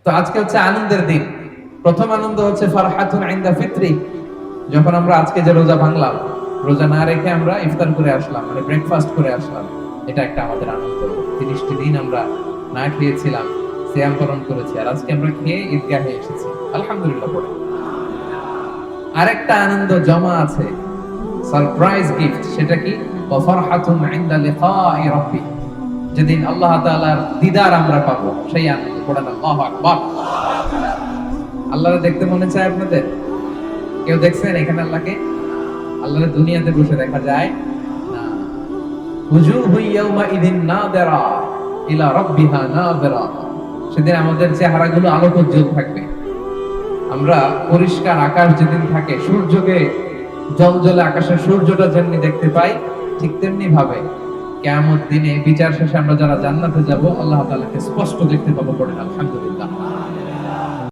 তো আজকে হচ্ছে আনন্দের দিন। প্রথম আনন্দ হচ্ছে ফারহাতুন ইনদা ফিত্রি, যখন আমরা আজকে যে রোজা ভাঙলাম, রোজা না রেখে আমরা ইফতার করে আসলাম, মানে ব্রেকফাস্ট করে আসলাম, এটা একটা আমাদের আনন্দ। 30টি দিন আমরা না খেয়েছিলাম, সিয়াম পালন করেছি, আর আজকে আমরা খেয়ে ঈদগাহে এসেছি, আলহামদুলিল্লাহ পড়ে। আরেকটা আনন্দ জমা আছে, সারপ্রাইজ গিফট। সেটা কি? ওয়া ফারহাতুন ইনদা লিকাই রাব্বি, যেদিন আল্লাহ তাআলার দিদার আমরা পাবো, সেই আনন্দ। পড়েন আল্লাহু আকবার। আল্লাহরে দেখতে মনে চায় আপনাদের? কেউ দেখছেন এখানে আল্লাহকে? আল্লাহরে দুনিয়াতে বসে দেখা যায় না। উজুহু ইয়াউমা ইদিন নাদিরা ইলা রাব্বিহা নাদিরা, সেদিন আমাদের চেহারাগুলো আলোকোজ্জ্বল থাকবে। আমরা পরিষ্কার আকাশ যেদিন থাকে, সূর্যকে জ্বলজ্বলে আকাশের সূর্যটা যেমনি দেখতে পাই, ঠিক তেমনি ভাবে কিয়ামত দিনে বিচার শেষে আমরা যারা জান্নাতে যাব, আল্লাহ তাআলাকে স্পষ্ট দেখতে পাবো। পড়েন আলহামদুলিল্লাহ।